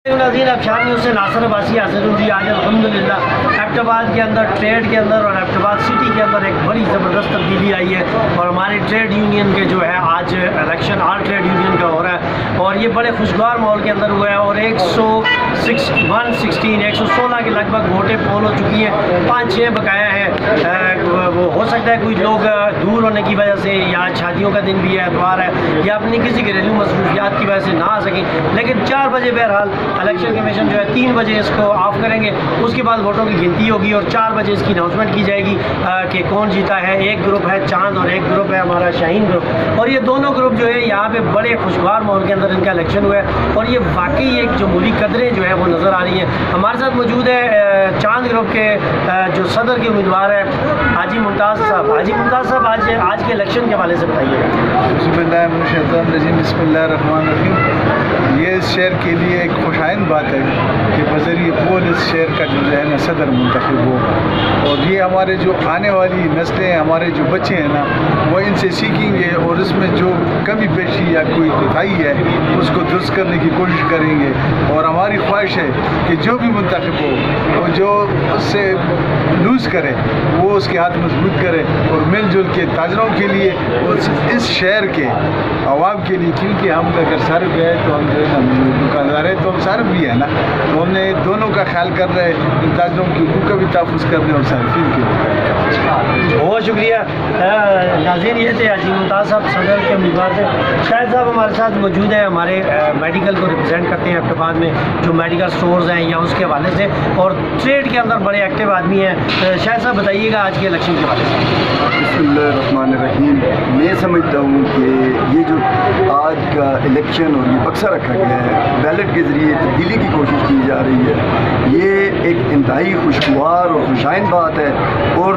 नाज़रीन अफशान न्यूज़ से नासिर अब्बासी हाजिर हूँ जी। आज अल्हम्दुलिल्लाह एबटाबाद के अंदर, ट्रेड के अंदर और एबटाबाद सिटी के अंदर एक बड़ी ज़बरदस्त तब्दीली आई है और हमारे ट्रेड यूनियन के जो है आज इलेक्शन ऑल ट्रेड यूनियन का हो रहा है और ये बड़े खुशगवार माहौल के अंदर हुआ है और 116 के लगभग वोटें पोल हो चुकी हैं। 5-6 बकाया हैं। वो हो सकता है कोई लोग दूर होने की वजह से या शादियों का दिन भी है, एतवार है, या अपनी किसी घरेलू मसरूफियात की वजह से ना आ सकें, लेकिन 4 बजे बहरहाल इलेक्शन कमीशन जो है 3 बजे इसको ऑफ करेंगे। उसके बाद वोटों की गिनती होगी और 4 बजे इसकी अनाउंसमेंट की जाएगी कि कौन जीता है। एक ग्रुप है चांद और एक ग्रुप है हमारा शाहीन ग्रुप, और ये दोनों ग्रुप जो है यहाँ पे बड़े खुशगवार माहौल के अंदर इनका इलेक्शन हुआ है और ये वाकई एक जमहूरी कदरें जो है वो नज़र आ रही हैं। हमारे साथ मौजूद है चांद ग्रुप के जो सदर के उम्मीदवार है हाजी मुमताज़ साहब। हाजी मुमताज़ साहब, आज के इलेक्शन के हवाले से बताइएगा। बिस्मिल्लाहिर्रहमानिर्रहीम। ये इस शहर के लिए एक खुशाइन बात है कि बज़रिए पोल इस शहर का जो है ना सदर मुंतखब हो, और ये हमारे जो आने वाली नस्लें, हमारे जो बच्चे हैं ना, वो इनसे सीखेंगे और इसमें जो कमी पेशी या कोई कोताही है उसको दुरुस्त करने की कोशिश करेंगे। और हमारी ख्वाहिश है कि जो भी मुंतखब हो वो जो उससे लूज़ करे वो उसके हाथ मजबूत करे और मिलजुल के ताजरों के लिए इस शहर के आवाम के लिए, क्योंकि हम अगर सर्व है तो हम जो है ना दुकानदार है तो हम सर्व भी है ना, तो हमने दोनों का ख्याल कर रहे हैं, ताजरों की हुकूक का भी तहफ़्फ़ुज़ कर रहे हैं और सर्फिन के। बहुत शुक्रिया नाज़रीन। ये थे हाजी मुमताज़ साहब सदर के उम्मीदवार थे। शाहिद साहब हमारे साथ मौजूद है, हमारे मेडिकल को रिप्रेजेंट करते हैं एबटाबाद में, जो मेडिकल स्टोर्स हैं या उसके हवाले से, और ट्रेड के अंदर बड़े एक्टिव आदमी हैं। शाहिद साहब बताइएगा आज के इलेक्शन के हवाले से। बिस्मिल्लाहिर्रहमानिर्रहीम। मैं समझता हूँ कि ये जो आज का इलेक्शन और ये बक्सा रखा गया है, बैलेट के ज़रिए तब्दीली की कोशिश की जा रही है, ये एक इंतहाई खुशगवार और खुशाइन बात है। और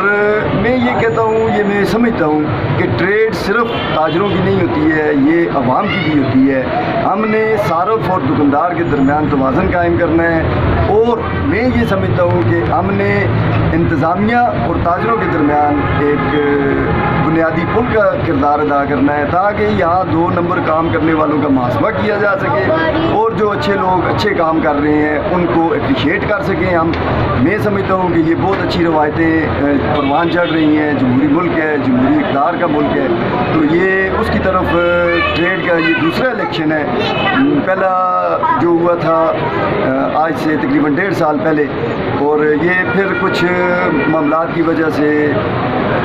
मैं ये कहता हूँ, ये मैं समझता हूँ कि ट्रेड सिर्फ ताजरों की नहीं होती है, ये अवाम की भी होती है। हमने सारफ और दुकानदार के दरमियान तवाज़ुन कायम करना है और मैं ये समझता हूँ कि हमने इंतज़ामिया और ताजरों के दरमियान एक बुनियादी पुल का किरदार अदा करना है ताकि यहाँ 2 नंबर काम करने वालों का मुहासबा किया जा सके और जो अच्छे लोग अच्छे काम कर रहे हैं उनको अप्रिशिएट कर सकें हम। मैं समझता हूँ कि ये बहुत अच्छी रवायतें परवान चढ़ रही हैं। जमहूरी मुल्क है, जमहूरी इक़्तिदार का मुल्क है, तो ये उसकी तरफ ट्रेड का ये दूसरा इलेक्शन है। पहला जो हुआ था आज से तकरीबन 1.5 साल पहले, और ये फिर कुछ मामलात की वजह से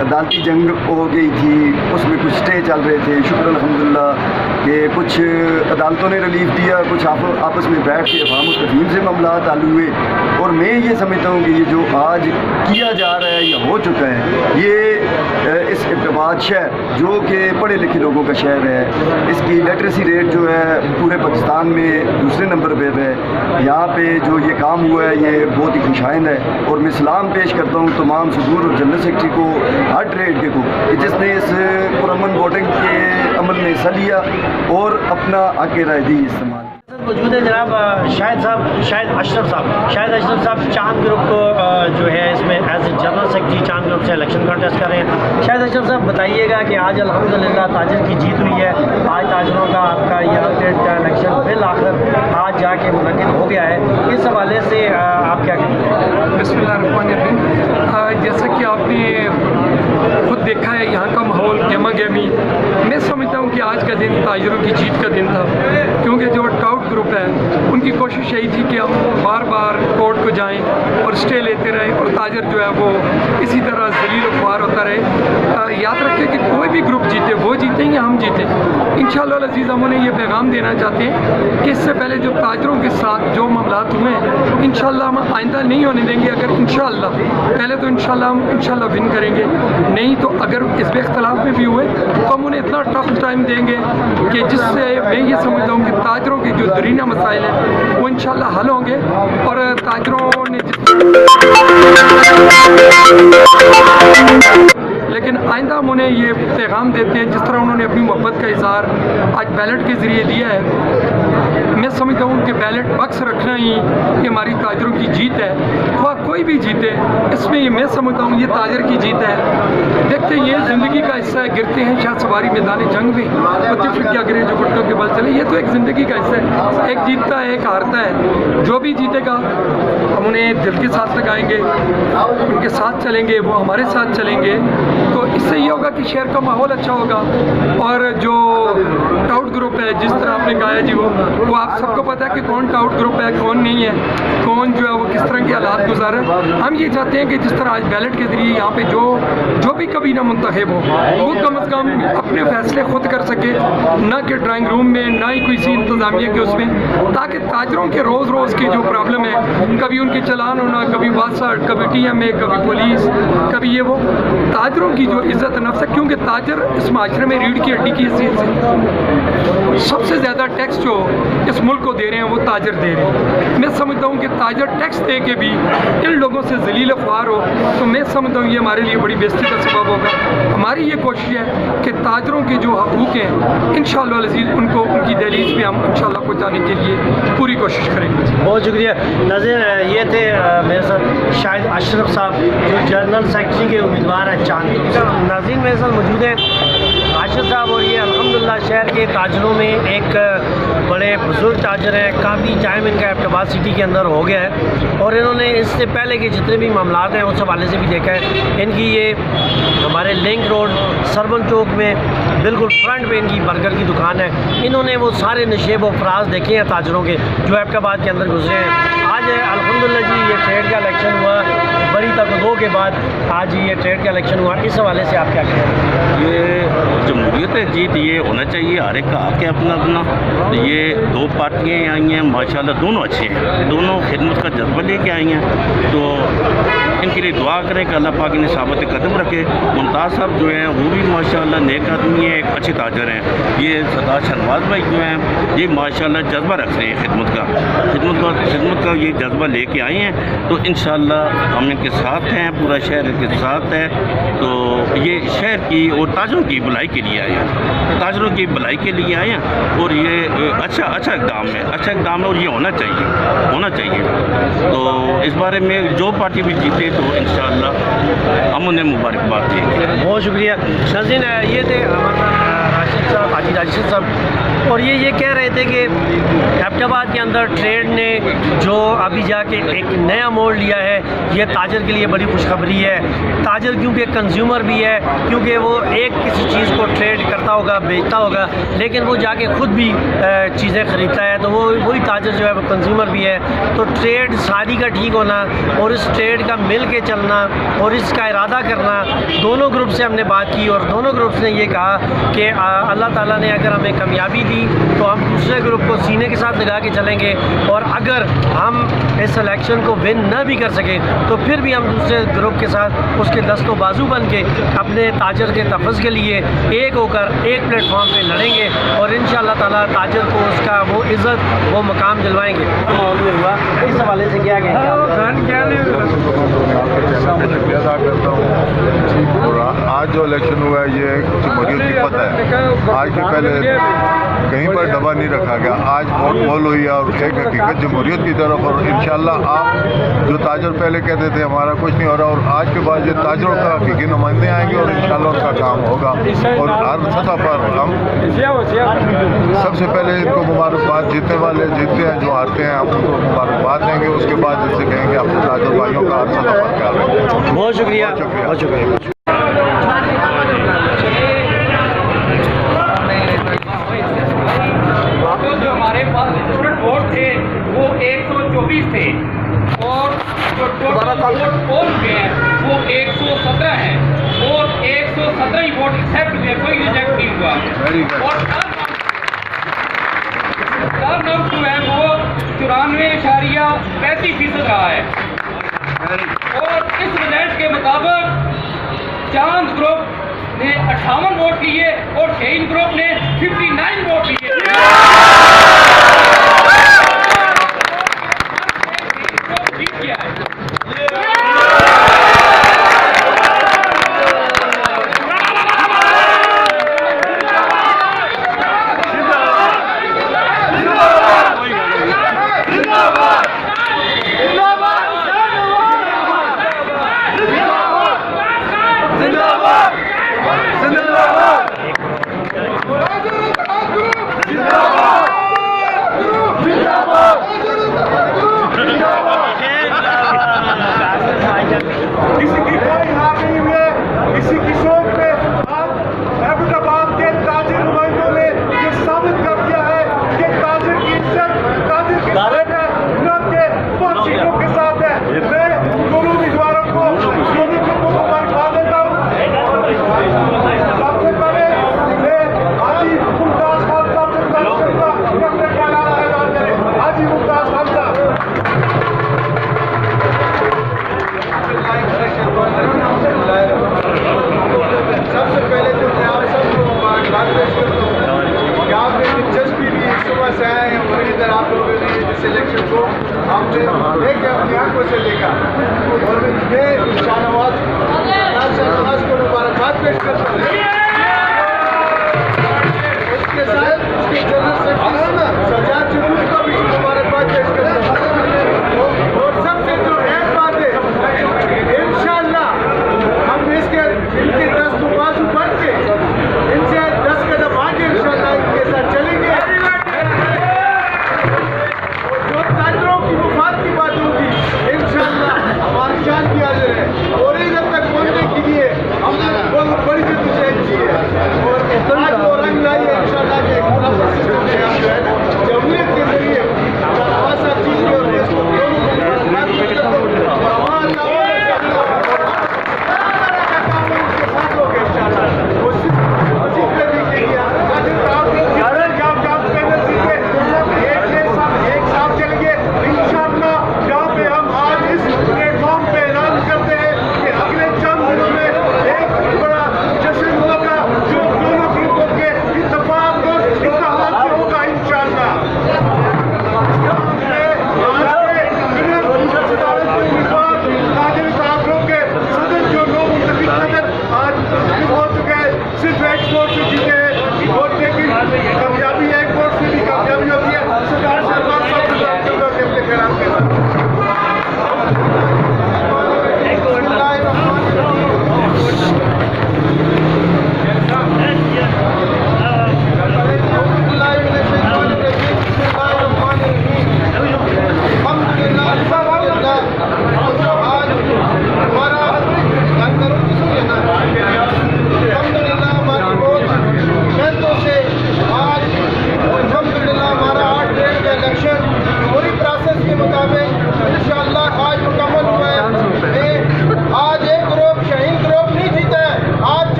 अदालती जंग हो गई थी, उसमें कुछ स्टे चल रहे थे। शुक्र अल्हम्दुलिल्लाह कि कुछ अदालतों ने रिलीफ दिया, कुछ आपस में बैठ के अवाम तफहीम से मामलात हल हुए। और मैं ये समझता हूँ कि ये जो आज किया जा रहा है या हो चुका है, ये इस एबटाबाद शहर जो कि पढ़े लिखे लोगों का शहर है, इसकी लिटरेसी रेट जो है पूरे पाकिस्तान में दूसरे नंबर पर है। यहाँ पे जो ये काम हुआ है ये बहुत ही खुशाइन है और मैं सलाम पेश करता हूँ तमाम सदूर और जनरल सेक्रेटरी को, हर ट्रेड के को, कि जिसने इस पुरअमन वोटिंग के अमल में हिस्सा लिया और अपना हक़ राय दी इस्तेमाल। मौजूद है जनाब शाहिद अशरफ साहब चांद ग्रुप को जो है इसमें एज ए जनरल सेक्रेटरी चांद ग्रुप से इलेक्शन कंटेस्ट कर रहे हैं। शाहिद अशरफ साहब बताइएगा कि आज अल्हम्दुलिल्लाह ताजर की जीत हुई है। आज ताजरों का आपका ये ट्रेड का इलेक्शन बिल आखिर आज जाके मुनक्किद हो गया है, इस हवाले से आप क्या कहेंगे? बिस्मिल्लाहिर्रहमानिर्रहीम। जैसा कि आपने खुद देखा है यहाँ का माहौल गहमा गहमी। मैं समझता हूँ कि आज का दिन ताजरों की जीत का दिन था, क्योंकि जो टाउट ग्रुप है उनकी कोशिश यही थी कि हम बार बार कोर्ट को जाएं और स्टे लेते रहें और ताजर जो है वो इसी तरह जलील ख्वार होता रहे। याद रखें कि कोई भी ग्रुप जीते, वो जीतें या हम जीतें, इंशाअल्लाह अज़ीज़ हम उन्हें ये पैगाम देना चाहते हैं कि इससे पहले जो ताजरों के साथ जो मामलात हुए हैं इंशाअल्लाह हम आइंदा नहीं होने देंगे। अगर इंशाअल्लाह पहले तो इंशाअल्लाह हम इंशाअल्लाह विन करेंगे, नहीं तो अगर इस इख्तलाफ में भी हुए तो हम उन्हें इतना टफ टाइम देंगे कि जिससे मैं ये समझता हूँ कि ताजरों के जो दरीना मसाइल हैं वो इंशाअल्लाह हल होंगे। और ताजरों ने लेकिन आइंदा हम उन्हें ये पैगाम देते हैं, जिस तरह उन्होंने अपनी मोहब्बत का इज़हार आज बैलेट के ज़रिए दिया है मैं समझता हूँ कि बैलेट बक्स रखना ही कि हमारी ताजरों की जीत है। वह कोई भी जीते, इसमें ये मैं समझता हूँ ये ताजर की जीत है। देखते ये ज़िंदगी का हिस्सा है, गिरते हैं शाह सवारी मैदान जंग में, मुतफिक क्या करे जो घुटनों के बल चले। ये तो एक ज़िंदगी का हिस्सा है, एक जीतता है एक हारता है। जो भी जीतेगा हम उन्हें दिल के साथ लगाएंगे, उनके साथ चलेंगे, वो हमारे साथ चलेंगे। तो इससे ये होगा कि शहर का माहौल अच्छा होगा। और जो टाउट ग्रुप है, जिस तरह आपने गाया जी, वो आप सबको पता है कि कौन टाउट ग्रुप है कौन नहीं है, कौन जो है वो किस तरह के हालात गुजारे। हम ये चाहते हैं कि जिस तरह आज बैलेट के ज़रिए यहाँ पे जो भी कभी ना मुंतखब हो, वो कम अज़ कम अपने फैसले खुद कर सके, ना कि ड्राइंग रूम में, ना ही किसी इंतज़ामिया के उसमें, ताकि ताजरों के रोज़ रोज़ की जो प्रॉब्लम है, कभी उनके चलान होना, कभी बादशाह, कभी TMA, कभी पुलिस, कभी ये वो, ताजरों की जो इज़्ज़त नफ्स है, क्योंकि ताजर इस माशरे में रीढ़ की हड्डी की हैसियत से सबसे ज़्यादा टैक्स जो इस मुल्क को दे रहे हैं वो ताजर दे रहे हैं। मैं समझता हूँ कि ताजर टैक्स दे के भी इन लोगों से जलील ख्वार हो, तो मैं समझता हूँ ये हमारे लिए बड़ी बेइज्जती का सबब होगा। हमारी ये कोशिश है कि ताजरों के जो हकूक़ हैं इंशाअल्लाह अज़ीज़ उनको उनकी दहलीज पे हम इंशाअल्लाह पहुँचाने के लिए पूरी कोशिश करेंगे। बहुत शुक्रिया नाज़रीन, ये थे मेरे साथ शाहिद अशरफ साहब जो जनरल सेक्रेटरी के उम्मीदवार हैं चांद। नाज़रीन मेरे साथ मौजूद हैं आशिफ साहब, और ये अल्हम्दुलिल्लाह शहर के ताजरों में एक बड़े बुजुर्ग ताजर हैं। काफ़ी टाइम इनका एबटाबाद सिटी के अंदर हो गया है और इन्होंने इससे पहले के जितने भी मामलात हैं उस हवाले से भी देखा है। इनकी ये हमारे लिंक रोड सरबन चौक में बिल्कुल फ्रंट पे इनकी बर्गर की दुकान है। इन्होंने वो सारे नशेब व फराज देखे हैं ताजरों के जो एबटाबाद के अंदर गुजरे हैं। आज अल्हम्दुलिल्लाह जी ये ट्रेड का इलेक्शन हुआ, बड़ी तकदो के बाद आज ये ट्रेड का इलेक्शन हुआ। इस हवाले से आप क्या कह रहे हैं? ये जमहूरियत है, जीत ये होना चाहिए, हर एक का हक है अपना अपना। तो ये दो पार्टियाँ आई हैं माशाल्लाह, दोनों अच्छे हैं, दोनों खिदमत का जज्बा लेके आई हैं। तो इनके लिए दुआ करें कि अल्लाह पाक इन्हें साबित कदम रखे। मुमताज़ साहब जो हैं वो भी माशाल्लाह नेक आदमी है, एक अच्छे ताजर हैं। ये सरदार शहनवाज भाई जो हैं ये माशाल्लाह जज्बा रख रहे हैं खिदमत का ये जज्बा लेके आए हैं। तो इंशाअल्लाह हम इनके साथ हैं, पूरा शहर इनके साथ है। तो ये शहर की और ताजरों की भलाई के लिए आए हैं, ताजरों की भलाई के लिए आए हैं। और ये अच्छा इक़दाम है और ये होना चाहिए। तो इस बारे में जो पार्टी भी जीते तो इंशाअल्लाह हम उन्हें मुबारकबाद देंगे। बहुत शुक्रिया नाज़रीन, ये थे हमारे राशिद साहब, हाजी राशिद साहब, और ये कह रहे थे कि एबटाबाद के अंदर ट्रेड ने जो अभी जाके एक नया मोड़ लिया है, ये ताजर के लिए बड़ी खुशखबरी है। ताजर क्योंकि कंज्यूमर भी है, क्योंकि वो एक किसी चीज़ को ट्रेड करता होगा, बेचता होगा, लेकिन वो जाके ख़ुद भी चीज़ें ख़रीदता है, तो वो वही ताजर जो है वो कंज्यूमर भी है। तो ट्रेड सारी का ठीक होना और इस ट्रेड का मिल के चलना और इसका इरादा करना, दोनों ग्रुप से हमने बात की और दोनों ग्रुप्स ने ये कहा कि अल्लाह ताला ने अगर हमें कामयाबी दी तो हम दूसरे ग्रुप को सीने के साथ लगा के चलेंगे, और अगर हम इस इलेक्शन को विन न भी कर सके तो फिर भी हम दूसरे ग्रुप के साथ उसके दस्तों बाजू बन के अपने ताजर के तफ़्ज़ के लिए एक होकर एक प्लेटफॉर्म पे लड़ेंगे और इंशाअल्लाह ताला ताजर को उसका वो इज़्ज़त वो मकाम दिलवाएंगे। माहौल में हुआ, इस हवाले से क्या कहेंगे? अदा करता हूँ। और आज जो इलेक्शन हुआ है ये जमहूरियत की पता है। आज के पहले कहीं पर दबा नहीं रखा गया, आज वोट पोल हुई है और एक हकीकत जमहूरियत की तरफ। और इंशाल्लाह आप जो ताजर पहले कहते थे हमारा कुछ नहीं हो रहा, और आज के बाद ये ताजरों का हकीकी नुमाइंदे आएंगे और इंशाल्लाह उनका काम होगा। और हर सतह पर हम सबसे पहले इनको मुबारकबाद, जीतने वाले जीतते हैं, जो हारते हैं हम उनको मुबारकबाद देंगे। उसके बाद इससे कहेंगे अपने ताजर भाइयों का हर सतह पर ख्याल रखें। बहुत शुक्रिया, बहुत शुक्रिया। जो हमारे पास स्टूडेंट वोट थे वो 124 थे और जो टोटल वोट पोल हुए हैं वो 117 हैं और 117 ही वोट एक्सेप्ट हुए, कोई रिजेक्ट नहीं हुआ। और टर्न आउट जो है वो 94.35% रहा है। और इस रिजल्ट के मुताबिक चांद ग्रुप ने 58 वोट लिए और शेन ग्रुप ने 59 वोट लिए। जीत गया है। हमने देखे अपनी आंखों से देखा और मैं शाहनवाज को मुबारकबाद पेश करता हूँ। उसके साथ उसके जनरल सेक्रेटरी सजाद चौधरी को भी मुबारकबाद पेश करता हूँ।